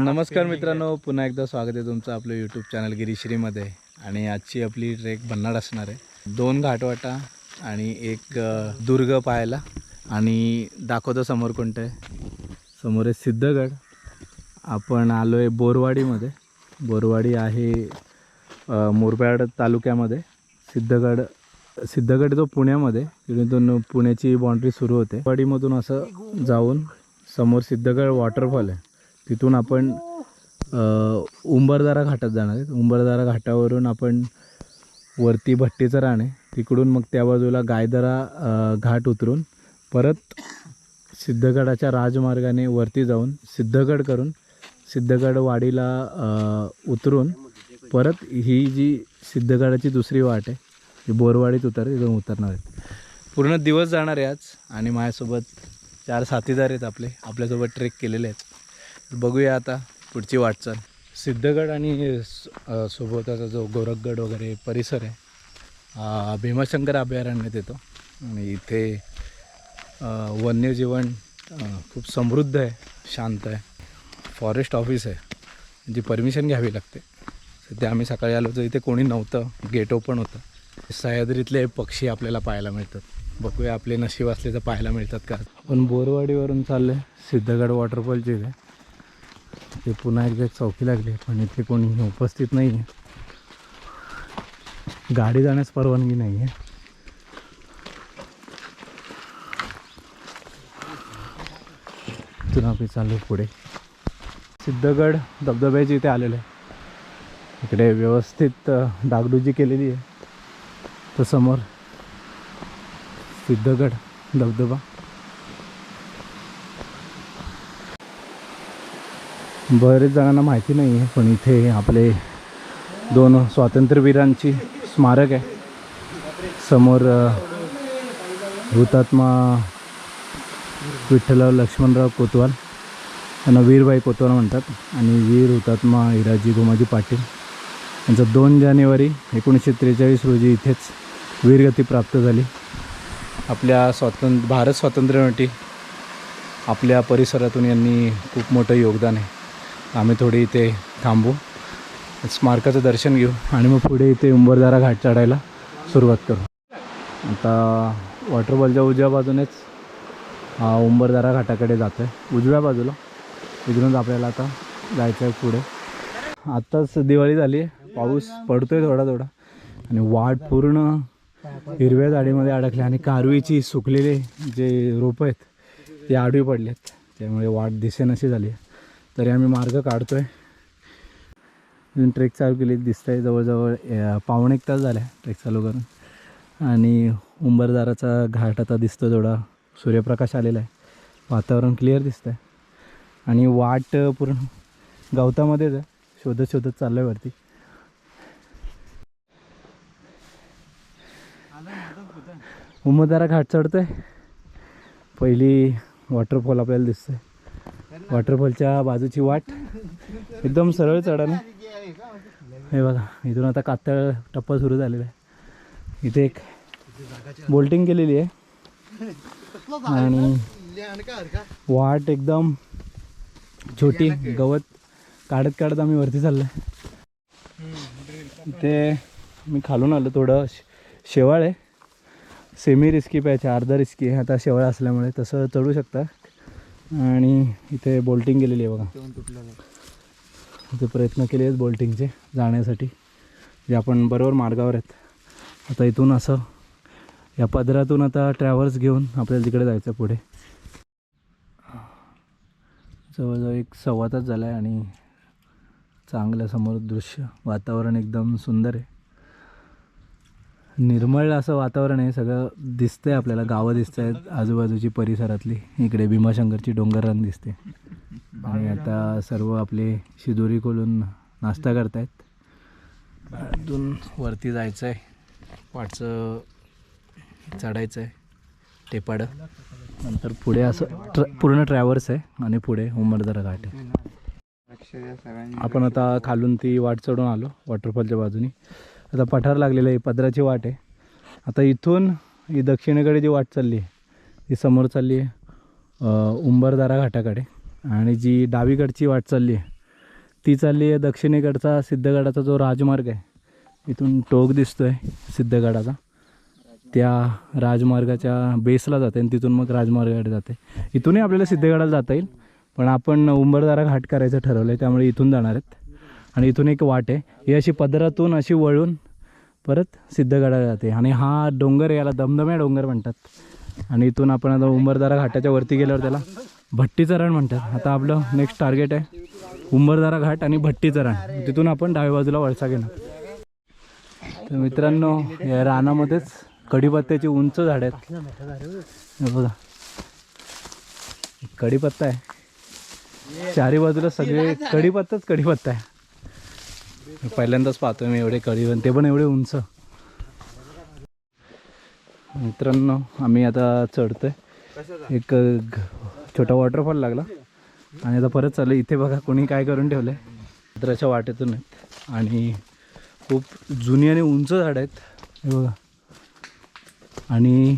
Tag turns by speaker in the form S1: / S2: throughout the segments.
S1: नमस्कार मित्रांनो, पुन्हा एकदा स्वागत आहे तुमचं आपलं यूट्यूब चॅनल गिरीश्रीमध्ये. आणि आजची आपली ट्रेक भन्नाड असणार आहे. 2 घाटवाटा आणि एक दुर्ग पाहायला. आणि दाखवतो समोर कोणतं आहे. समोर आहे सिद्धगड. आपण आलो आहे बोरवाडीमध्ये. बोरवाडी आहे मुरबाड तालुक्यामध्ये. सिद्धगड जो पुण्यामध्ये, तिथून पुण्याची बाउंड्री सुरू होते. वाडीमधून असं जाऊन समोर सिद्धगड वॉटरफॉल आहे. तिथून आपण उंबरदरा घाटात जाणार आहेत. उंबरदरा घाटावरून आपण वरती भट्टीचं रान आहे, तिकडून मग त्या बाजूला गायदरा घाट उतरून परत सिद्धगडाच्या राजमार्गाने वरती जाऊन सिद्धगड करून सिद्धगड वाडीला उतरून परत ही जी सिद्धगडाची दुसरी वाट आहे ती बोरवाडीत इथून उतरणार आहेत. पूर्ण दिवस जाणार आहे आज. आणि माझ्यासोबत 4 साथीदार आहेत आपल्यासोबत ट्रेक केलेले आहेत. बघूया आता पुढची वाटचाल. सिद्धगड आणि सोबतचा जो गोरखगड वगैरे परिसर आहे भीमाशंकर अभयारण्यात येतो. आणि इथे वन्यजीवन खूप समृद्ध आहे, शांत आहे. फॉरेस्ट ऑफिस आहे, म्हणजे परमिशन घ्यावी लागते. सध्या आम्ही सकाळी आलो तर इथे कोणी नव्हतं, गेट ओपन होतं. सह्याद्रीतले पक्षी आपल्याला पाहायला मिळतात. बघूया आपले नशीब असले तर पाहायला मिळतात का. आपण बोरवाडीवरून चाललो आहे सिद्धगड वॉटरफॉलचे इथे. ते पुन्हा एकदा चौकी लागली, पण इथे कोणी उपस्थित नाही आहे. गाडी जाण्यास परवानगी नाही आहे. इथून आपण चाललो पुढे. सिद्धगड धबधब्याची इथे आलेलं आहे. इकडे व्यवस्थित डागडुजी केलेली आहे. तर समोर सिद्धगड धबधबा. बरेच जणांना माहिती नाही आहे, पण इथे आपले 2 स्वातंत्र्यवीरांची स्मारक आहे. समोर हुतात्मा विठ्ठलराव लक्ष्मणराव कोतवाल, त्यांना वीरबाई कोतवाल म्हणतात. आणि वीर हुतात्मा हिराजी गोमाजी पाटील यांचं 2 जानेवारी 1943 रोजी इथेच वीरगती प्राप्त झाली. आपल्या भारत स्वातंत्र्यासाठी आपल्या परिसरातून यांनी खूप मोठं योगदान आहे. आम्ही थोडे इथे थांबू, स्मारकाचं दर्शन घेऊ आणि मग पुढे इथे उंबरदरा घाट चढायला सुरुवात करू. आता वॉटरफॉलच्या उजव्या बाजूनेच उंबरदरा घाटाकडे जातो आहे, उजव्या बाजूला. इकडूनच आपल्याला आता जायचं आहे पुढे. आत्ताच दिवाळी झाली आहे, पाऊस पडतो आहे थोडा थोडा. आणि वाट पूर्ण हिरव्या झाडीमध्ये अडकले. आणि कारवीची सुकलेले जे रोपं आहेत ते आडवी पडले आहेत, त्यामुळे वाट दिसेनाशी झाली आहे. तरी आम्ही मार्ग काढतो आहे. ट्रेक चालू केली दिसतं आहे. जवळजवळ 1.25 तास झाला आहे ट्रेक चालू करून. आणि उंबरदराचा घाट आता दिसतो, थोडा सूर्यप्रकाश आलेला आहे, वातावरण क्लिअर दिसतं आहे. आणि वाट पूर्ण गवतामध्येच आहे, शोधत शोधत चाललो आहे वरती. उंबरदरा घाट चढतो आहे. पहिली वॉटरफॉल आपल्याला दिसतं आहे. वॉटरफॉलच्या बाजूची वाट एकदम सरळ चढाने. हे बघा, इथून आता कातळ टप्पा सुरू झालेला आहे. इथे एक बोल्टिंग केलेली आहे. आणि वाट एकदम छोटी, गवत काढत काढत आम्ही वरती चाललो आहे. इथे मी खालून आलो. थोडं शेवाळ आहे, सेमी रिस्की पाहिजे, अर्धा रिस्की आहे. आता शेवाळ असल्यामुळे तसं चढू शकता. आणि इथे बोल्टिंग केलेली आहे बघा. इथे प्रयत्न केले आहेत बोल्टिंगचे जाण्यासाठी, जे आपण बरोबर मार्गावर आहेत. आता इथून असं या पदरातून आता ट्रॅव्हल्स घेऊन आपल्याला तिकडे जायचं पुढे. जवळजवळ 1-1.25 तास झाला आहे. आणि चांगलं समोर दृश्य, वातावरण एकदम सुंदर आहे. निर्मळ असं वातावरण आहे. सगळं दिसतंय आपल्याला, गावं दिसत आहेत आजूबाजूची परिसरातली. इकडे भीमाशंकरची डोंगररांग दिसते. आणि आता सर्व आपले शिदोरी खोलून नाश्ता करतायत. अजून वरती जायचं आहे, वाटचं चढायचं आहे टेपाडं. नंतर पुढे असं पूर्ण ट्रॅव्हल्स आहे आणि पुढे उंबरदरा घाट आहे. आपण आता खालून ती वाट चढून आलो वॉटरफॉलच्या बाजूनी. आता पठार लागलेलं आहे, पदराची वाट आहे. आता इथून ही दक्षिणेकडे जी वाट चालली आहे ती समोर चालली आहे उंबरदरा घाटाकडे. आणि जी डावीकडची वाट चालली आहे ती चालली आहे दक्षिणेकडचा सिद्धगडाचा जो राजमार्ग आहे, इथून टोक दिसतोय सिद्धगडाचा, त्या राजमार्गाच्या बेसला जाते आणि तिथून मग राजमार्गाकडे जाते. इथूनही आपल्याला सिद्धगडाला जाता येईल, पण आपण उंबरदरा घाट करायचं ठरवलं आहे, त्यामुळे इथून जाणार आहेत. आणि इथून एक वाट आहे, ही अशी पदरातून अशी वळून परत सिद्धगडाला जाते. आणि हा डोंगर याला दमदम्या डोंगर म्हणतात. आणि इथून आपण आता उंबरदरा घाटाच्या वरती गेल्यावर त्याला भट्टीचं रण म्हणतात. आता आपलं नेक्स्ट टार्गेट आहे उंबरदरा घाट आणि भट्टीचं रण. तिथून आपण डाव्या बाजूला वळसा घेणार. तर मित्रांनो, या रानामध्येच कढीपत्त्याची उंच झाडं आहेत. हे बघा, कढीपत्ता आहे, चारी बाजूला सगळे कढीपत्ताच कढीपत्ता आहे. पहिल्यांदाच पाहतोय मी एवढे कढी, ते पण एवढे उंच. मित्रांनो, आम्ही आता चढतोय. एक छोटा वॉटरफॉल लागला आणि आता परत चालू. इथे बघा कोणी काय करून ठेवलं आहे, समुद्राच्या वाटेतून आहेत आणि खूप जुनी आणि उंच झाडं आहेत. हे बघा, आणि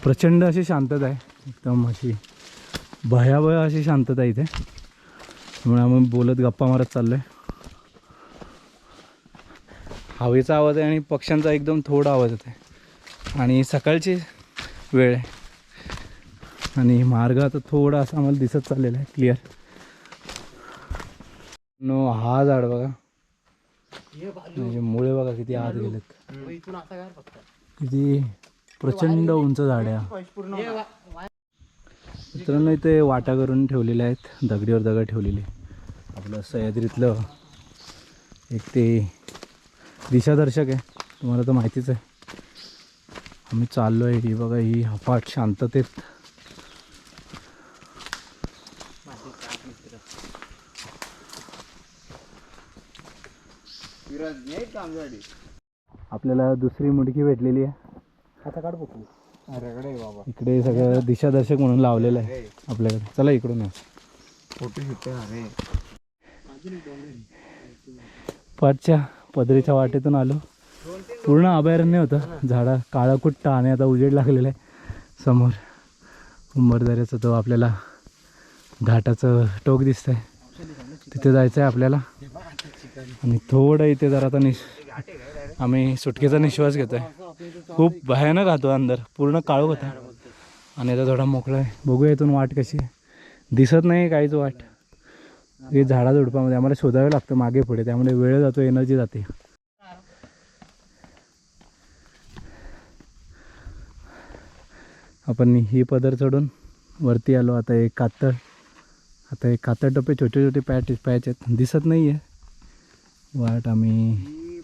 S1: प्रचंड अशी शांतता आहे, एकदम अशी भयावह अशी शांतता इथे. त्यामुळे आम्ही बोलत गप्पा मारत चाललो आहे. हवेचा आवाज आहे आणि पक्ष्यांचा एकदम थोडा आवाज येतो आहे. आणि सकाळची वेळ आहे आणि मार्ग आता थोडा असा आम्हाला दिसत चाललेला आहे क्लिअर. नो, हा झाड बघा, म्हणजे मुळे बघा किती आत गेलेत, किती प्रचंड उंच झाड आहे. मित्रांनो, इथे वाटा करून ठेवलेल्या आहेत, दगडीवर दगड ठेवलेली. आपलं सह्याद्रीतलं एक ते दिशादर्शक आहे, तुम्हाला तर माहितीच आहे. आम्ही चाललो आहे, ही बघा, ही अफाट शांततेत. आपल्याला दुसरी मुडकी भेटलेली आहे. आता काढ बघू, बाबा इकडे सगळं दिशादर्शक म्हणून लावलेलं आहे आपल्याकडे. चला इकडून फोटो पाठच्या पदरीच्या वाटेतून आलो. पूर्ण अभयारण्य होतं, झाडं काळाकुट्ट, आणि आता उजेड लागलेलं आहे. समोर उंबरदऱ्याचं तो आपल्याला घाटाचं टोक दिसतंय, तिथे जायचं आहे आपल्याला. आणि थोडं इथे जरा आता आम्ही सुटकेचा निश्वास घेतो आहे. खूप भयानक राहतो अंदर, पूर्ण काळोख होता आणि आता थोडा मोकळा आहे. बघूया इथून वाट कशी आहे, दिसत नाही काहीच वाट. हे झाडाझुडपामध्ये आम्हाला शोधावं लागतं मागे पुढे, त्यामुळे वेळ जातो, एनर्जी जाते. आपण ही पदर चढून वरती आलो. आता एक कातळ टप्पे छोटे छोटे पॅच आहेत, दिसत नाही आहे वाट. आम्ही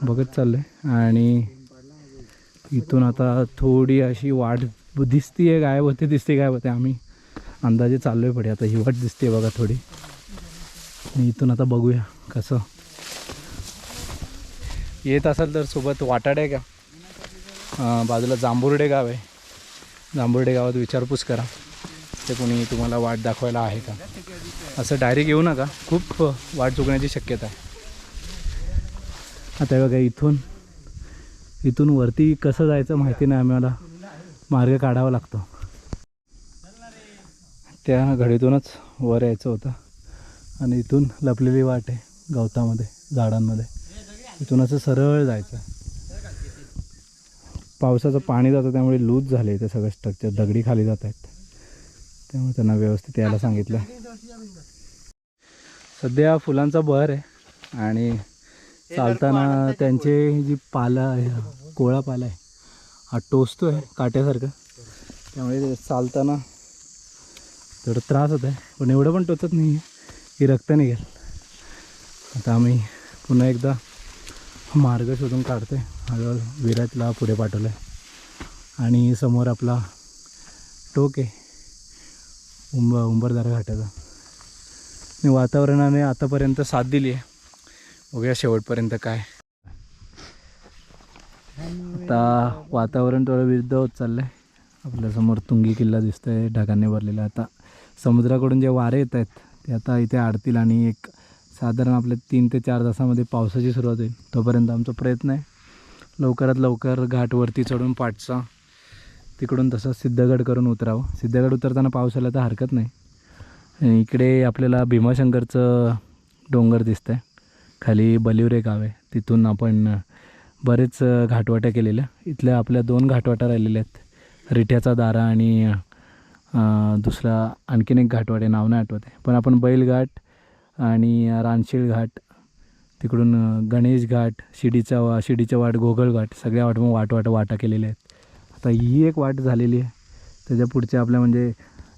S1: बघत चाललो आहे आणि इथून आता थोडी अशी वाट दिसती आहे, गायब होते, दिसते गायब होते. आम्ही अंदाजे चाललो आहे पुढे. आता ही वाट दिसते बघा थोडी, आणि इथून आता बघूया कसं. येत असाल तर सोबत वाटाड आहे का, बाजूला जांभुर्डे गाव आहे, जांभुर्डे गावात विचारपूस करा, ते कोणी तुम्हाला वाट दाखवायला आहे का. असं डायरेक्ट येऊ नका, खूप वाट चुकण्याची शक्यता आहे. आता बघा, इथून वरती कसं जायचं माहिती नाही, आम्हाला मार्ग काढावा लागतो. त्या घडीतूनच वर यायचं होतं आणि इथून लपलेली वाट आहे गवतामध्ये, झाडांमध्ये, इथून असं सरळ जायचं. पावसाचं पाणी जातं त्यामुळे लूज झाले ते सगळं स्ट्रक्चर, दगडी खाली जात आहेत, त्यामुळे त्यांना व्यवस्थित यायला सांगितलं. सध्या फुलांचा बहर आहे आणि चालताना त्यांचे जी पाला आहे, कोळा पाला आहे, हा टोचतो आहे काट्यासारखं, त्यामुळे चालताना थोडं त्रास होत आहे. पण एवढं पण टोचत नाही आहे की रक्त निघेल. आता आम्ही पुन्हा एकदा मार्ग शोधून काढतो आहे. हळूहळू विराटला पुढे पाठवलं आहे आणि समोर आपला टोक आहे उंबरदरा घाटाचा. आणि वातावरणाने आतापर्यंत साथ दिली आहे, बघूया शेवटपर्यंत काय. आता वातावरण थोडं विरुद्ध होत चाललं आहे. आपल्यासमोर तुंगी किल्ला दिसतो आहे ढगांनी भरलेला. आता समुद्राकडून जे वारे येत आहेत ते आता इथे आडतील आणि एक साधारण आपल्या 3 ते 4 तासामध्ये पावसाची सुरुवात होईल. तोपर्यंत आमचा प्रयत्न आहे लवकरात लवकर घाटवरती चढून पाठचा तिकडून तसं सिद्धगड करून उतरावं. सिद्धगड उतरताना पाऊस आला तर हरकत नाही, आणि इकडे आपल्याला भीमाशंकरचं डोंगर दिसतं आहे. खाली बलिवरे गाव आहे, तिथून आपण बरेच घाटवाट्या केलेल्या. इथल्या आपल्या 2 घाटवाट्या राहिलेल्या आहेत, रिठ्याचा दारा आणि दुसरा आणखीन एक घाटवाटे, नाव नाही आठवत आहे. पण आपण बैलघाट आणि रानशीळ घाट, तिकडून गणेश घाट, शिडीचा वाट, घोगळ घाट, सगळ्या वाटा केलेल्या आहेत. आता ही एक वाट झालेली आहे. त्याच्या पुढच्या आपल्या म्हणजे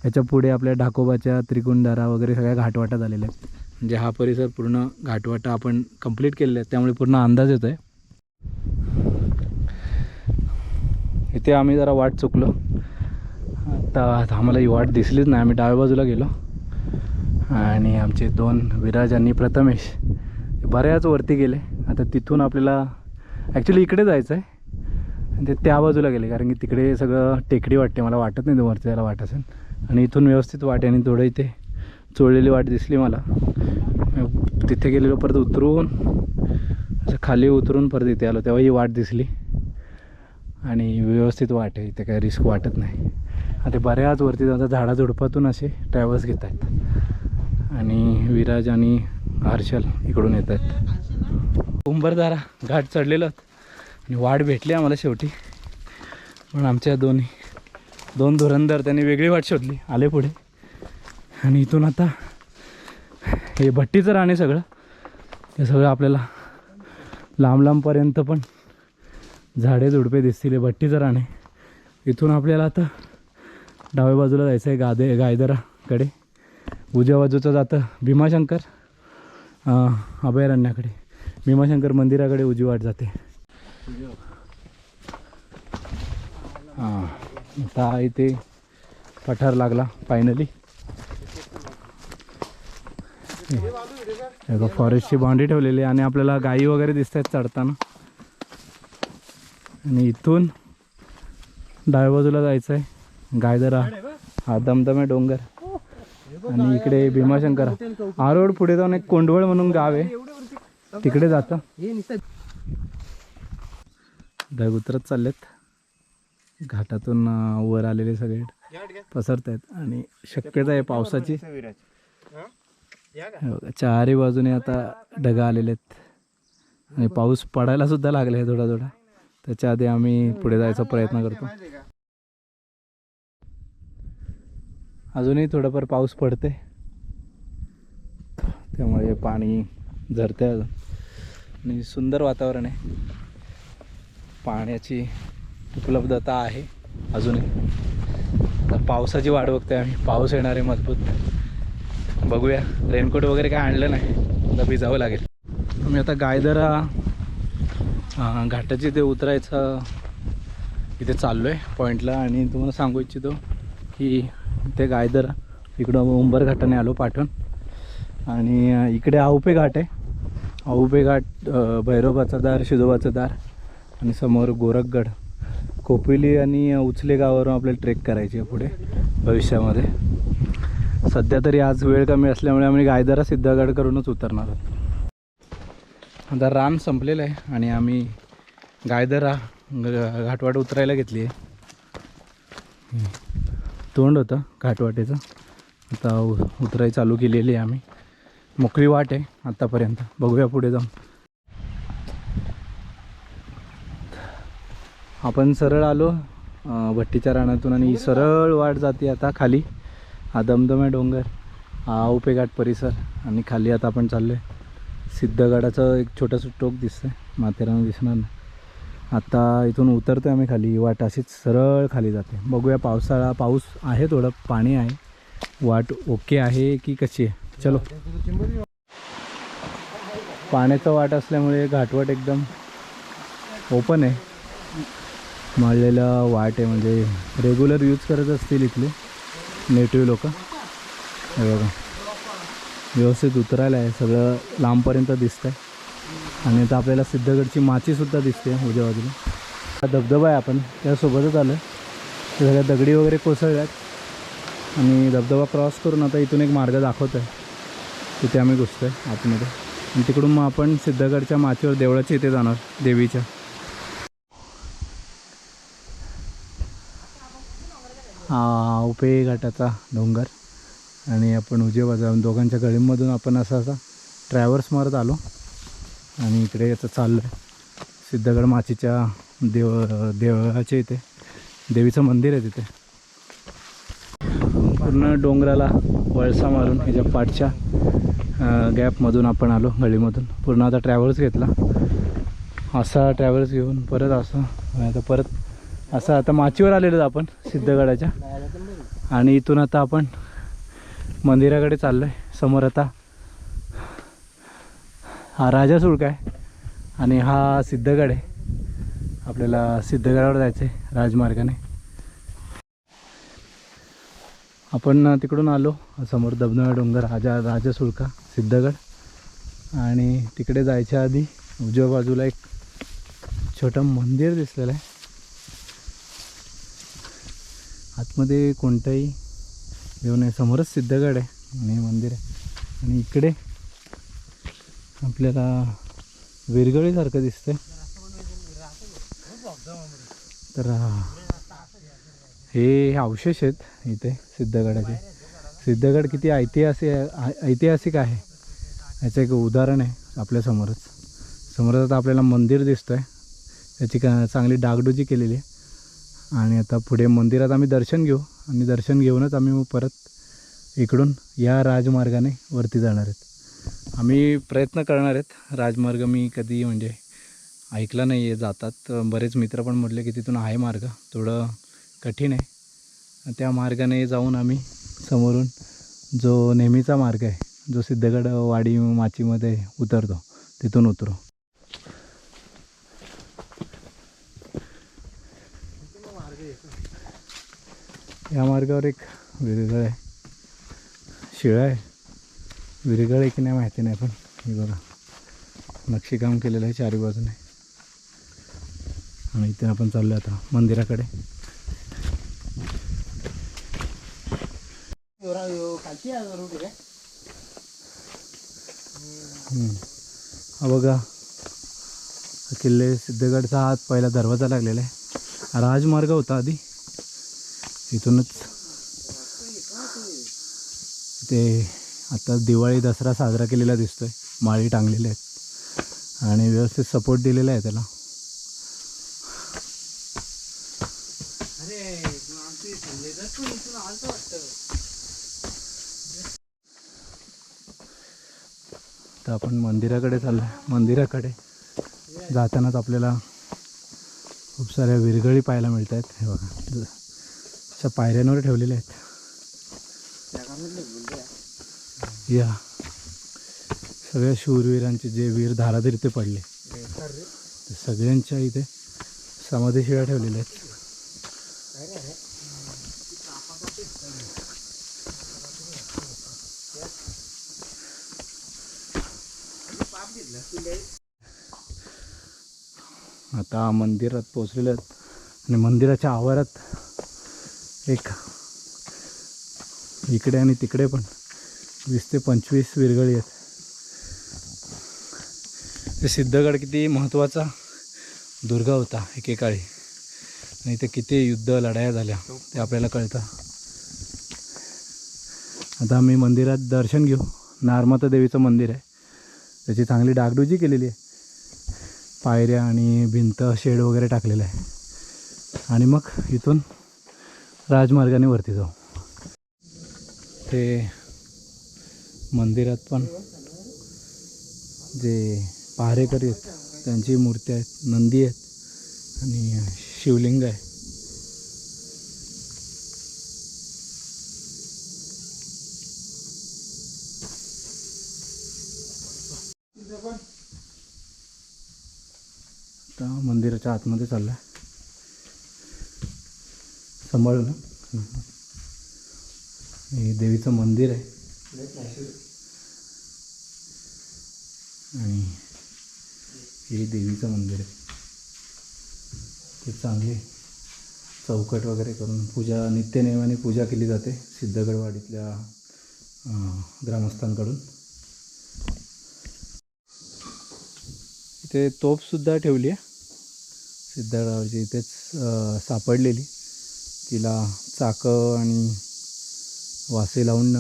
S1: ह्याच्या पुढे आपल्या ढाकोबाच्या त्रिकुंडारा वगैरे सगळ्या घाटवाटा झालेल्या आहेत. म्हणजे हा परिसर पूर्ण घाटवाटा आपण कंप्लीट केलेला आहे, त्यामुळे पूर्ण अंदाज येतो आहे. इथे आम्ही जरा वाट चुकलो. आता आम्हाला ही वाट दिसलीच नाही. आम्ही डाव्या बाजूला गेलो आणि आमचे 2 विराज आणि प्रथमेश बऱ्याच वरती गेले. आता तिथून आपल्याला ॲक्च्युली इकडे जायचं आहे आणि ते त्या बाजूला गेले, कारण की तिकडे सगळं टेकडी वाटते. मला वाटत नाही वरती जायला वाट असेल. आणि इथून व्यवस्थित वाट आहे आणि थोडं इथे चोळलेली वाट दिसली मला. तिथे गेलेलो, परत उतरून असं खाली उतरून परत इथे आलो, तेव्हा ही वाट दिसली आणि व्यवस्थित वाट आहे. इथे काही रिस्क वाटत नाही. आता बऱ्याच वरती जाता झाडाझुडपातून असे ट्रॅव्हल्स घेत आहेत आणि विराज आणि हर्षल इकडून येत आहेत. उंबरदारा घाट चढलेलो आणि वाट भेटली आम्हाला शेवटी. पण आमच्या 2 धुरंधर त्यांनी वेगळी वाट शोधली, आले पुढे. आणि इथून आता हे भट्टीचं राणे सगळं, हे सगळं आपल्याला लांबपर्यंत पण झाडे झुडपे दिसतील. हे भट्टीचं राणे. इथून आपल्याला आता डाव्या बाजूला जायचं आहे गायदराकडे. उजव्या बाजूचं जातं भीमाशंकर अभयारण्याकडे. भीमाशंकर मंदिराकडे उजवी वाट जाते. आता इथे पठार लागला फायनली. फॉरेस्टची बाउंड्री ठेवलेली आहे आणि आपल्याला गायी वगैरे दिसत आहेत चढताना. आणि इथून डाव्या बाजूला जायचं आहे गायदरा, हा दमदमे डोंगर. आणि इकडे भीमाशंकर. आरोड पुढे जाऊन एक कोंडवळ म्हणून गाव आहे, तिकडे जातं. ढग उतरत चाललेत, घाटातून वर आलेले सगळे पसरत आहेत आणि शक्यता आहे पावसाची. चारही बाजूने आता ढग आलेले आहेत आणि पाऊस पडायला सुद्धा लागले आहे थोडा थोडा. त्याच्या आधी आम्ही पुढे जायचा प्रयत्न करतो. अजूनही थोडंफार पाऊस पडते, त्यामुळे पाणी झरते अजून आणि सुंदर वातावरण आहे. पाण्याची उपलब्धता आहे अजूनही. आता पावसाची वाट बघतोय आम्ही, पाऊस येणार आहे मजबूत. बघूया. रेनकोट वगैरे काय आणलं नाही, आता भिजावं लागेल. आम्ही आता गायदरा घाटाची ते उतरायचं इथे चाललो आहे पॉईंटला. आणि तुम्हाला सांगू इच्छितो की ते गायदरा इकडं उंबर घाटाने आलो पाठवून. आणि इकडे आहुपे घाट आहे. आहुपे घाट, भैरोबाचा दार, शिदोबाचं दार आणि समोर गोरखगड, कोपिली आणि उचले गावावरून आपल्याला ट्रेक करायची आहे पुढे भविष्यामध्ये. सध्या तरी आज वेळ कमी असल्यामुळे आम्ही गायदरा सिद्धगड करूनच उतरणार आहोत. आता रान संपलेलं आहे आणि आम्ही गायदरा घाटवाट उतरायला घेतली आहे. तोंड होतं घाटवाटेचं, आता उतराई चालू केलेली आहे आम्ही. मोकळी वाट आहे आत्तापर्यंत, बघूया पुढे जाऊन. आपण सरळ आलो भट्टीच्या रानातून आणि सरळ वाट जाते आता खाली. हा दमदमे डोंगर, हा उपेघाट परिसर आणि खाली आता आपण चाललो आहे. सिद्धगडाचं एक छोटंसं टोक दिसतं आहे, माथेरान दिसणार नाही. आता इथून उतरतो आम्ही खाली. ही वाट अशीच सरळ खाली जाते. बघूया पाऊस आहे, थोडं पाणी आहे. वाट ओके आहे की कशी आहे, चलो. पाण्याचं वाट असल्यामुळे घाटवाट एकदम ओपन आहे, माळलेलं वाट आहे. म्हणजे रेग्युलर यूज करत असतील इथले नेटिव्ह लोक. हे बघा, व्यवस्थित उतरायला आहे, सगळं लांबपर्यंत दिसतं आहे. आणि आता आपल्याला सिद्धगडची माचीसुद्धा दिसते उजव्या बाजूला. हा धबधबा आहे, आपण त्यासोबतच आलो आहे. सगळ्या दगडी वगैरे कोसळल्यात आणि धबधबा क्रॉस करून आता इथून एक मार्ग दाखवतो आहे, तिथे आम्ही घुसतो आहे आतमध्ये. आणि तिकडून मग आपण सिद्धगडच्या माचीवर देवळाच्या इथे जाणार, देवीच्या. हा उपे घाटाचा डोंगर आणि आपण उजव्या बाजूला दोघांच्या गळीमधून आपण असा ट्रॅव्हल्स मारत आलो आणि इकडे आता चाललो आहे सिद्धगड माचीच्या देवळाच्या इथे देवीचं मंदिर आहे तिथे. पूर्ण डोंगराला वळसा मारून ह्याच्या पाठच्या गॅपमधून आपण आलो गळीमधून. पूर्ण आता ट्रॅव्हल्स घेतला, असा ट्रॅव्हल्स घेऊन परत असं आता माचीवर आलेलो आपण सिद्धगडाच्या. आणि इथून आता आपण मंदिराकडे चाललो आहे. समोर आता हा राजा सुळका आहे आणि हा सिद्धगड आहे. आपल्याला सिद्धगडावर जायचं आहे राजमार्गाने. आपण तिकडून आलो, समोर दबदबा डोंगर, राजा सुळका सिद्धगड. आणि तिकडे जायच्या आधी उजव्या बाजूला एक छोटं मंदिर दिसलेलं आहे. आतमध्ये कोणताही देव नाही, समोरच सिद्धगड आहे आणि मंदिर आहे. आणि इकडे आपल्याला विरगळीसारखं दिसतंय. तर हे अवशेष आहेत इथे सिद्धगडाचे. सिद्धगड किती ऐतिहासिक आहे याचं एक उदाहरण आहे आपल्यासमोरच. समोरच आता आपल्याला मंदिर दिसतं आहे, त्याची चांगली डागडुजी केलेली आहे. आणि आता पुढे मंदिरात आम्ही दर्शन घेऊ आणि दर्शन घेऊनच आम्ही मग परत इकडून या राजमार्गाने वरती जाणार आहेत. आम्ही प्रयत्न करणार आहेत. राजमार्ग मी कधी म्हणजे ऐकला नाही आहे. जातात बरेच मित्र पण म्हटले की तिथून आहे मार्ग, थोडं कठीण आहे. त्या मार्गाने जाऊन आम्ही समोरून जो नेहमीचा मार्ग आहे, जो सिद्धगड वाडी माचीमध्ये उतरतो, तिथून उतरू. या मार्गावर एक विरगळ आहे, शिळा आहे. विरगळ आहे की नाही माहिती नाही, पण हे बघा नक्षीकाम केलेलं आहे चारी बाजूने. आणि इथे आपण चाललो आता मंदिराकडे. हा बघा किल्ले सिद्धगडचा हा पहिला दरवाजा लागलेला आहे. राजमार्ग होता आधी, इथूनच ते आता दिवाळी दसरा साजरा केलेला दिसतोय. माळी टांगलेल्या आहेत आणि व्यवस्थित सपोर्ट दिलेला आहे त्याला. तर आपण मंदिराकडे चाललो आहे. मंदिराकडे जातानाच आपल्याला खूप साऱ्या विरगळी पाहायला मिळत आहेत. हे बघा अशा पायऱ्यांवर ठेवलेल्या आहेत. या सगळ्या शूरवीरांचे जे वीर धाराधीर ते पडले, ते सगळ्यांच्या इथे समाधीशिळा ठेवलेल्या आहेत. आता मंदिरात पोचलेले आहेत आणि मंदिराच्या आवारात एक इकडे आणि तिकडे पण 20 ते 25 विरगळी आहेत. ते सिद्धगड किती महत्त्वाचा दुर्ग होता एकेकाळी आणि इथे किती युद्ध लढाया झाल्या ते आपल्याला कळतं. आता आम्ही मंदिरात दर्शन घेऊ. नारमाता देवीचं मंदिर आहे, त्याची चांगली डागडुजी केलेली आहे. पायऱ्या आणि भिंत शेड वगैरे टाकलेलं आहे. आणि मग इथून राजमार्गाने वरती जाऊ. ते मंदिरात पण जे पहारेकरी आहेत त्यांची मूर्ती आहेत, नंदी आहेत आणि शिवलिंग आहे. आता मंदिराच्या आतमध्ये चाललं आहे. सांभाळू ना. हे देवीचं मंदिर आहे आणि हे देवीचं मंदिर आहे. ते चांगले चौकट वगैरे करून पूजा नित्यनेमाने पूजा केली जाते सिद्धगडवाडीतल्या ग्रामस्थांकडून. इथे तोफसुद्धा ठेवली आहे सिद्धगडावरची, इथेच सापडलेली. तिला चाकं आणि वासे लावून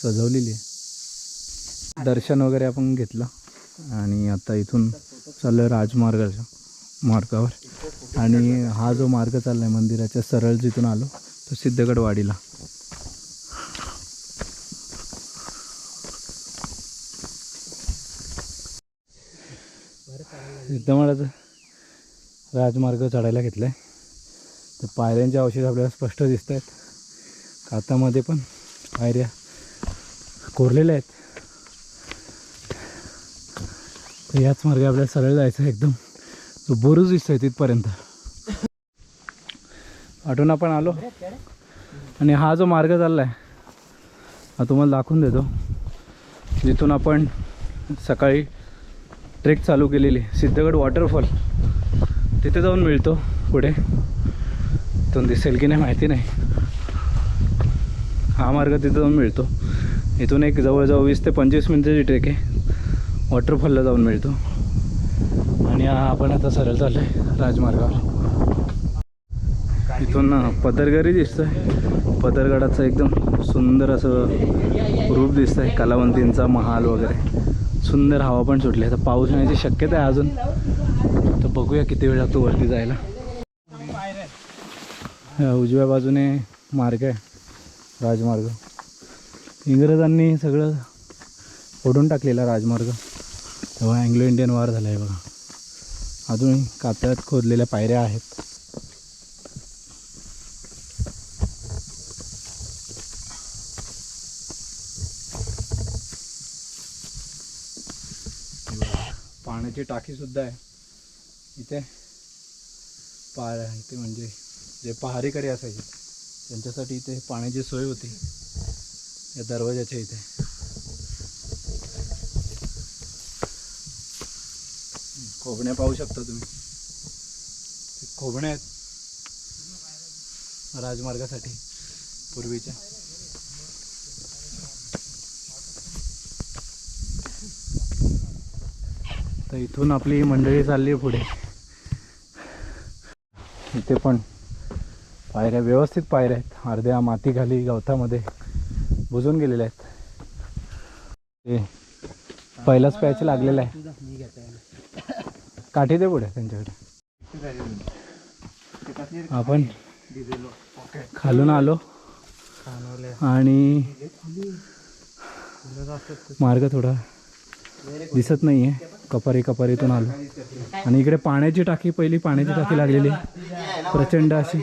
S1: सजवलेली आहे. दर्शन वगैरे आपण घेतलं आणि आता इथून चाललो राजमार्गाच्या मार्गावर. आणि हा जो मार्ग चालला आहे मंदिराच्या सरळ जिथून आलो तो सिद्धगड वाडीला. सिद्धगडाचा राजमार्ग चढायला घेतला आहे. तर पायऱ्यांचे अवशेष आपल्याला स्पष्ट दिसत आहेत. कातामध्ये पण पायऱ्या कोरलेल्या आहेत. तर याच मार्गे आपल्याला सरळ जायचं आहे. एकदम तो बुरुज दिसतोय तिथपर्यंत. आठवून आपण आलो आणि हा जो मार्ग चालला आहे हा तुम्हाला दाखवून देतो. जिथून आपण सकाळी ट्रेक चालू केलेली सिद्धगड वॉटरफॉल तिथे जाऊन मिळतो. पुढे तिथून दिसेल की नाही माहिती नाही. हा मार्ग तिथे जाऊन मिळतो. इथून एक जवळजवळ 20 ते 25 मिनिटाची ट्रेक आहे. वॉटरफॉलला जाऊन मिळतो. आणि आपण आता सरळ चाललो आहे राजमार्गावर. इथून पदरगडी दिसतोय. पदरगडाचं एकदम सुंदर असं रूप दिसतंय. कलावंतींचा महाल वगैरे. सुंदर हवा पण सुटली. तर पाऊस येण्याची शक्यता आहे अजून. तर बघूया किती वेळ लागतो वरती जायला. उजव्या बाजूने मार्ग आहे राजमार्ग. इंग्रजांनी सगळं फोडून टाकलेला राजमार्ग तेव्हा अँग्लो इंडियन वॉर झाला आहे बघा. अजूनही कातळात खोदलेल्या पायऱ्या आहेत. पाण्याची टाकी सुद्धा आहे इथे. इथे म्हणजे जे पहारेकरी असायचे त्यांच्यासाठी इथे पाण्याची सोय होती या दरवाजाच्या इथे. खोबण्या पाहू शकता तुम्ही. खोबण्या आहेत राजमार्गासाठी पूर्वीच्या. तर इथून आपली मंडळी चालली आहे पुढे. इथे पण पायऱ्या व्यवस्थित पायऱ्या आहेत. अर्ध्या मातीखाली गवतामध्ये बुजून गेलेल्या आहेत. ते पहिलाच पॅच लागलेला आहे. काठी दे पुढे त्यांच्याकडे. आपण खालून आलो आणि मार्ग थोडा दिसत नाही आहे. कपारीतून आलो आणि इकडे पाण्याची टाकी, पहिली पाण्याची टाकी लागलेली प्रचंड अशी.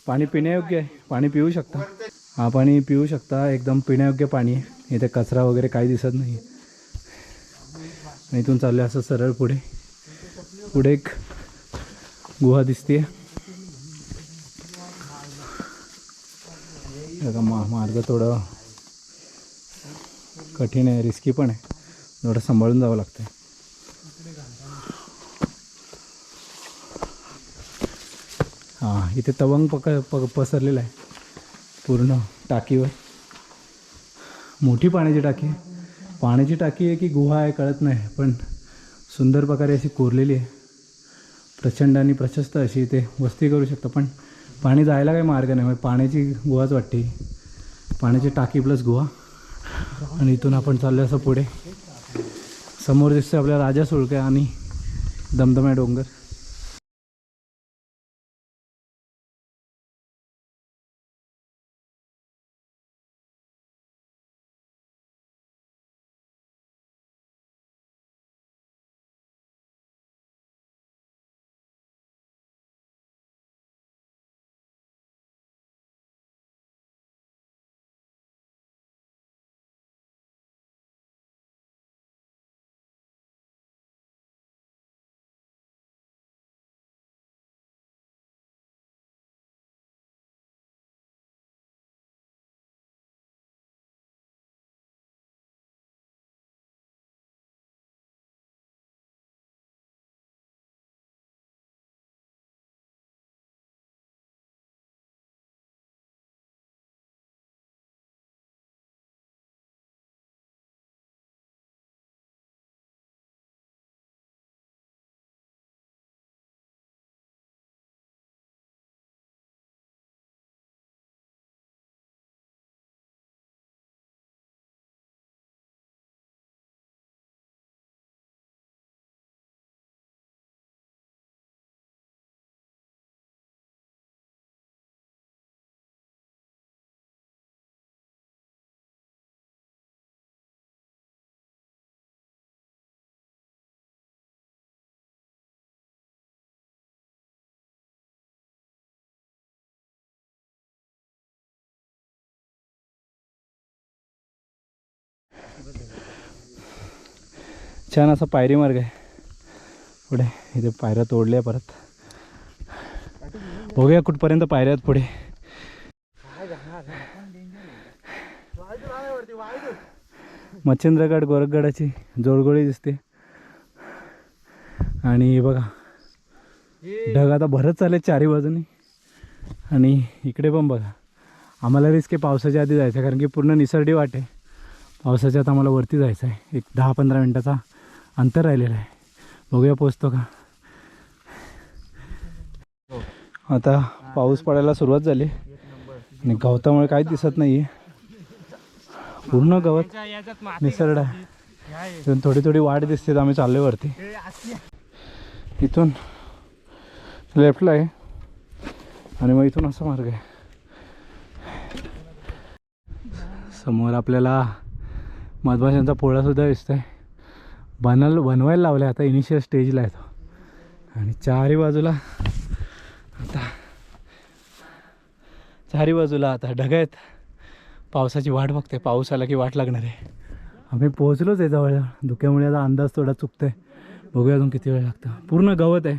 S1: पाणी पिण्यायोग्य आहे. पाणी पिऊ शकता. हा पाणी पिऊ शकता. एकदम पिण्यायोग्य पाणी आहे. इथे कचरा वगैरे काही दिसत नाही. इथून चालले असं सरळ पुढे. पुढे एक गुहा दिसते. मार्ग थोडं कठीण आहे, रिस्की पण आहे. थोडं सांभाळून जावं लागतं. हां, इथे तवंग पसरलेला आहे पूर्ण टाकीवर. मोठी पाण्याची टाकी आहे. पाण्याची टाकी आहे की गुहा आहे कळत नाही, पण सुंदर प्रकारे अशी कोरलेली आहे. प्रचंड आणि प्रशस्त अशी इथे वस्ती करू शकता. पण पाणी जायला काही मार्ग नाही. म्हणजे पाण्याची गुहाच वाटते. पाण्याची टाकी प्लस गुहा. आणि इथून आपण चाललो असं पुढे. समोर दिसतं आपल्या राजा सुळके आणि दमदम्या डोंगर. छान असा पायरी मार्ग आहे पुढे. इथे पायऱ्या तोडल्या परत. बघूया कुठपर्यंत पायऱ्या आहेत पुढे. मच्छिंद्रगड गोरखगडाची जोडगोळी दिसते. आणि बघा ढग आता भरत चालले चारी बाजूनी. आणि इकडे पण बघा. आम्हाला रिस्क आहे पावसाच्या आधी जायचं कारण की पूर्ण निसर्डी वाट आहे. पावसाच्या आत आम्हाला वरती जायचं आहे. एक 10-15 मिनटाचा अंतर राहिलेलं आहे. बघूया पोचतो का. आता पाऊस पडायला सुरुवात झाली आणि गवतामुळे काहीच दिसत नाही आहे. पूर्ण गवत निसर्ड आहे. इथून थोडी थोडी वाट दिसते. आम्ही चाललोय वरती. इथून लेफ्टला आहे आणि मग इथून असा मार्ग आहे. समोर आपल्याला मधमाशांचा पोळासुद्धा दिसतोय. बनवायला लावला आहे आता. इनिशियल स्टेजला आहे तो. आणि चारी बाजूला आता ढग आहेत. पावसाची वाट बघते. पाऊस आला की वाट लागणार आहे. आम्ही पोहोचलोच आहे जवळ. धुक्यामुळे आता अंदाज थोडा चुकतोय. बघूया अजून किती वेळ लागतं. पूर्ण गवत आहे.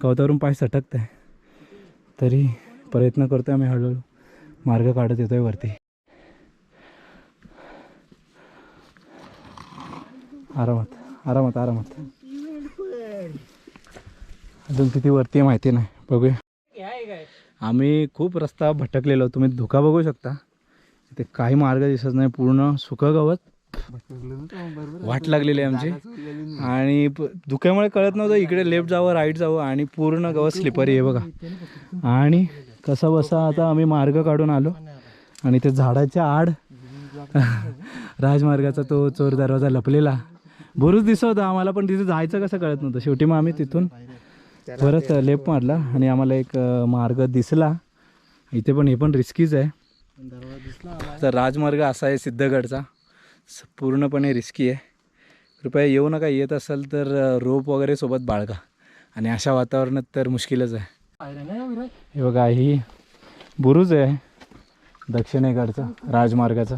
S1: गवतावरून पाय सटकत आहे. तरी प्रयत्न करतोय आम्ही. हळूहळू मार्ग काढत येतोय वरती. आरामात. अजून किती वरती आहे माहिती नाही. बघूया. आम्ही खूप रस्ता भटकलेलो. तुम्ही धुका बघू शकता. इथे काही मार्ग दिसत नाही. पूर्ण सुकं गवत. वाट लागलेली आहे आमची. आणि धुक्यामुळे कळत नव्हतं इकडे लेफ्ट जावं राईट जावं. आणि पूर्ण गवत स्लिपरी आहे बघा. आणि कसा बसा आता आम्ही मार्ग काढून आलो. आणि ते झाडाच्या आड राजमार्गाचा तो चोर दरवाजा लपलेला बुरुज दिसत होता आम्हाला. पण तिथे जायचं कसं कळत नव्हतं. शेवटी मग आम्ही तिथून परत लेफ्ट मारला आणि आम्हाला एक मार्ग दिसला. इथे पण हे पण रिस्कीच आहे. तर राजमार्ग असा आहे सिद्धगडचा. पूर्णपणे रिस्की आहे. कृपया येऊ नका. येत असाल तर रोप वगैरे सोबत बाळगा. आणि अशा वातावरणात तर मुश्किलच आहे. हे बघा ही बुरुज आहे दक्षिणेकडचा राजमार्गाचा.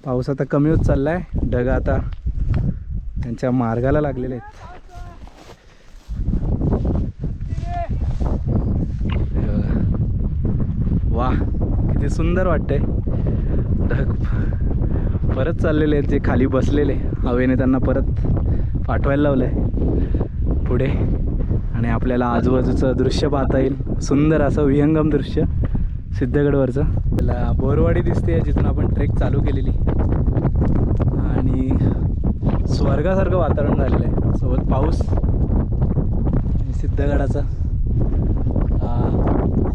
S1: पाऊस आता कमी होत चालला आहे. ढग आता त्यांच्या मार्गाला लागलेले आहेत. वा किती सुंदर वाटतंय. ढग परत चाललेले आहेत. जे खाली बसलेले हवेने त्यांना परत पाठवायला लावलं आहे पुढे. आणि आपल्याला आजूबाजूचं दृश्य पाहता येईल. सुंदर असं विहंगम दृश्य सिद्धगडवरचं. त्याला बोरवाडी दिसते जिथून आपण ट्रेक चालू केलेली. आणि स्वर्गासारखं वातावरण झालेलं आहे. सोबत पाऊस आणि सिद्धगडाचा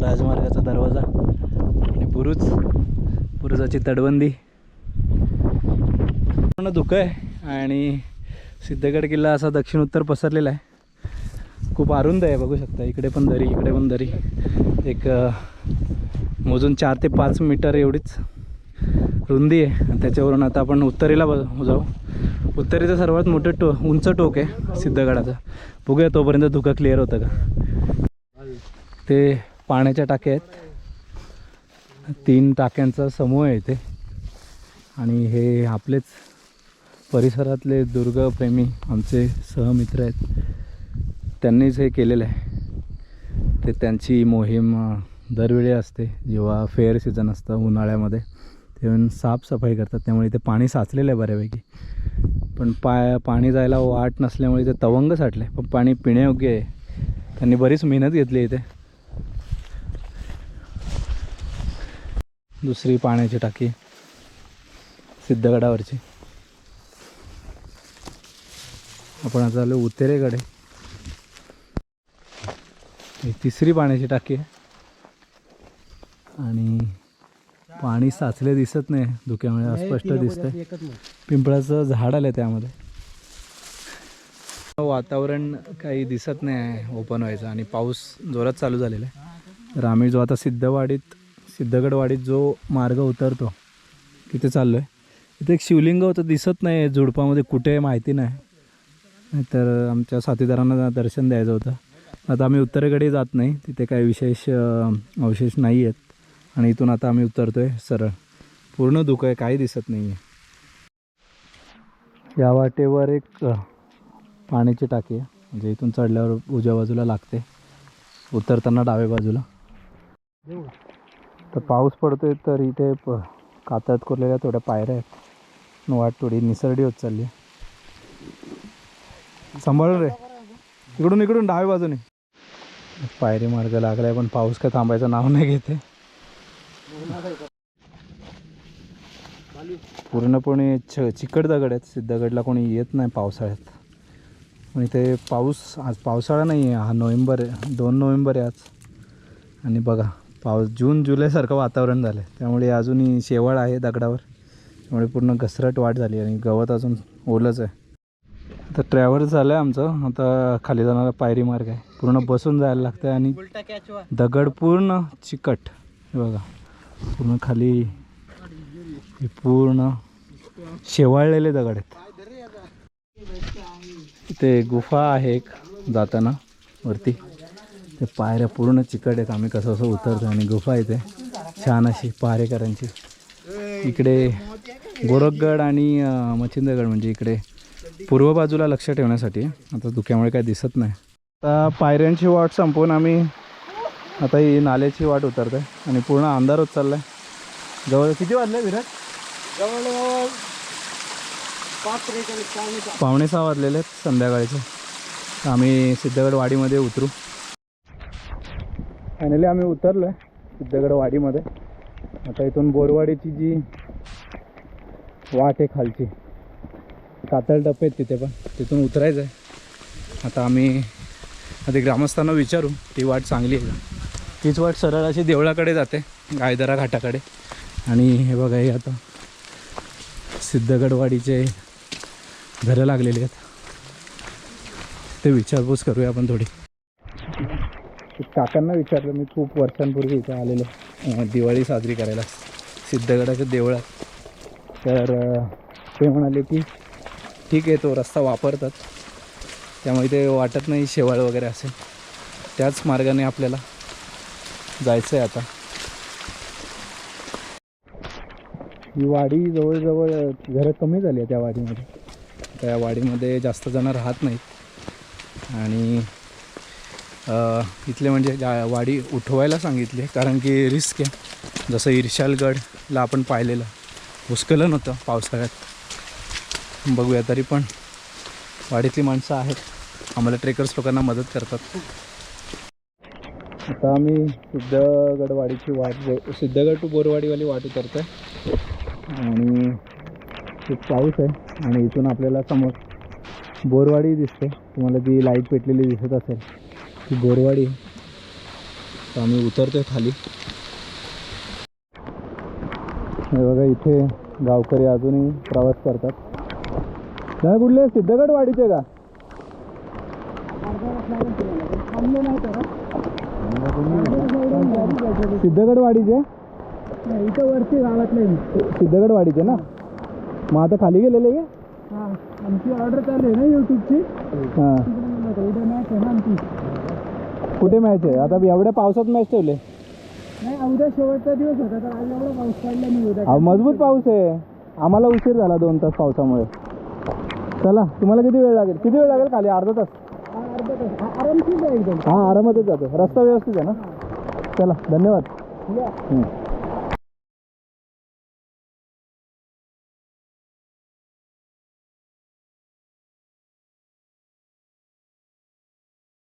S1: राजमार्गाचा दरवाजा आणि बुरुजाची तटबंदी. पूर्ण धुकं आहे. आणि सिद्धगड किल्ला असा दक्षिण उत्तर पसरलेला आहे. खूप अरुंद आहे बघू शकता. इकडे पण दरी इकडे पण दरी. एक मोजून 4 ते 5 मीटर एवढीच रुंदी आहे. आणि त्याच्यावरून आता आपण उत्तरेला जाऊ. उत्तरेचं सर्वात मोठं उंच टोक आहे सिद्धगडाचं. बघूया तोपर्यंत धुकं क्लिअर होतं का. ते पाण्याच्या टाक्या आहेत. 3 टाक्यांचा समूह आहे इथे. आणि हे आपलेच परिसरातले दुर्गप्रेमी आमचे सहमित्र आहेत. त्यांनीच हे केलेलं आहे. ते त्यांची मोहीम दरवेळी असते जेव्हा फेअर सीझन असतं उन्हाळ्यामध्ये. तेव्हा साफसफाई करतात. त्यामुळे इथे पाणी साचलेलं आहे बऱ्यापैकी. पण पाणी जायला वाट नसल्यामुळे इथे तवंग साठलं आहे. पण पाणी पिण्यायोग्य आहे. त्यांनी बरीच मेहनत घेतली इथे. दुसरी पाण्याची टाकी सिद्धगडावरची. आपण आता आलो उत्तरेकडे. ही तिसरी पाण्याची टाकी आहे. आणि पाणी साचले दिसत नाही धुक्यामुळे. अस्पष्ट दिसतंय. पिंपळाचं झाड आलं त्यामध्ये. वातावरण काही दिसत नाही आहे ओपन व्हायचं. आणि पाऊस जोरात चालू झालेला आहे. तर आम्ही जो आता सिद्धगडवाडीत जो मार्ग उतरतो तिथे चाललो आहे. इथे एक शिवलिंग होतं दिसत नाही झुडपामध्ये कुठे आहे माहिती नाही. तर आमच्या साथीदारांना दर्शन द्यायचं होतं. आता आम्ही उत्तरेकडे जात नाही. तिथे काही विशेष अवशेष नाही आहेत. आणि इथून आता आम्ही उतरतो आहे सरळ पूर्ण धुकं आहे, काही दिसत नाही आहे. या वाटेवर एक पाण्याची टाकी आहे, म्हणजे इथून चढल्यावर उजव्या बाजूला लागते, उतरताना डाव्या बाजूला. तर पाऊस पडतोय तर इथे कातळात कोरलेल्या थोड्या पायऱ्या आहेत. वाट थोडी निसरडी होत चालली आहे. सांभाळून रे, इकडून इकडून डाव्या बाजूने पायरी मार्ग लागलाय, पण पाऊस काय थांबायचं नाव नाही घेते. पूर्णपणे चिकट दगड आहेत. सिद्धगडला कोणी येत नाही पावसाळ्यात. पण इथे पाऊस, आज पावसाळा नाही आहे, हा नोव्हेंबर आहे, 2 नोव्हेंबर आहे आज. आणि बघा पाऊस जून जुलैसारखं वातावरण झालं आहे, त्यामुळे अजूनही शेवाळ आहे दगडावर, त्यामुळे पूर्ण घसरट वाट झाली आणि गवत अजून ओलंच आहे. आता ट्रॅव्हल्स झालं आहे आमचं. आता खाली जाणारा पायरी मार्ग आहे, पूर्ण बसून जायला लागतं आणि दगड पूर्ण चिकट. हे बघा पूर्ण खाली हे पूर्ण शेवाळलेले दगड आहेत. इथे गुफा आहे एक जाताना वरती, ते पायऱ्या पूर्ण चिकट आहेत. आम्ही कसं असं उतरतो आणि गुफा इथे छान अशी पहारेकरांची. इकडे गोरखगड आणि मच्छिंद्रगड, म्हणजे इकडे पूर्व बाजूला लक्ष ठेवण्यासाठी. आता धुक्यामुळे काय दिसत नाही. आता पायऱ्यांची वाट संपवून आम्ही आता ही नाल्याची वाट उतरत आहे आणि पूर्ण अंधार होत चालला आहे. जवळ किती वाजले विराट?
S2: जवळजवळ
S1: 5:45 वाजलेले आहेत संध्याकाळचे. तर आम्ही सिद्धगड वाडीमध्ये उतरू. फायनली आम्ही उतरलो आहे सिद्धगड वाडीमध्ये. आता इथून बोरवाडीची जी वाट आहे खालची, कातळ टप्पे आहेत तिथे, पण तिथून उतरायचं आहे. आता आम्ही आधी ग्रामस्थांना विचारू ती वाट चांगली आहे का. तीच वाट सरळ अशी देवळाकडे जाते, गायदरा घाटाकडे. आणि हे बघा हे आता सिद्धगडवाडीचे घरं लागलेली आहेत, ते विचारपूस करूया आपण थोडी. काकांना विचारलं मी, खूप वर्षांपूर्वी इथे आलेलो दिवाळी साजरी करायला सिद्धगडाच्या देवळात. तर ते म्हणाले की ठीक आहे, तो रस्ता वापरतात त्यामुळे ते वाटत नाही शेवाळ वगैरे असेल. त्याच मार्गाने आपल्याला जायचं आहे. आता ही वाडी जवळजवळ घरं कमी झाली आहे त्या वाडीमध्ये. त्या वाडीमध्ये जास्त जण राहत नाहीत आणि इथले म्हणजे वाडी उठवायला सांगितली, कारण की रिस्क आहे. जसं इर्शालगडला आपण पाहिलेलं भूस्खलन होतं पावसाळ्यात. बघूया, तरी पण वाडीतली माणसं आहेत, आम्हाला ट्रेकर्स लोकांना मदत करतात. आता आम्ही सिद्धगडवाडीची वाट, सिद्धगड टू बोरवाडीवाली वाट उतरतो आहे आणि खूप पाऊस आहे. आणि इथून आपल्याला समोर बोरवाडी दिसते, तुम्हाला जी लाईट पेटलेली दिसत असेल ती बोरवाडी. तर आम्ही उतरतोय खाली. हे बघा इथे गावकरी अजूनही प्रवास करतात. नाही कुठले सिद्धगडवाडीचे का? सिद्धगडवाडीचे
S2: इथं वरती गावातले
S1: सिद्धगडवाडीचे ना. मग आता खाली गेलेले का?
S2: हां, आमची ऑर्डर चालू आहे ना यूट्यूबची.
S1: हां,
S2: उद्या मॅच आहे ना आमची.
S1: कुठे मॅच आहे आता? एवढ्या पावसात मॅच ठेवले?
S2: नाही, उद्या शेवटचा दिवस होता तर आज एवढा पाऊस पडला नाही. उद्या
S1: अहो मजबूत पाऊस आहे, आम्हाला उशीर झाला 2 तास पावसामुळे. चला, तुम्हाला किती वेळ लागेल? किती वेळ लागेल खाली? अर्धा तास?
S2: अर्धा तास आरामशीर आहे एकदम.
S1: हां, आरामातच जातो, रस्ता व्यवस्थित आहे ना. चला, धन्यवाद.
S2: या.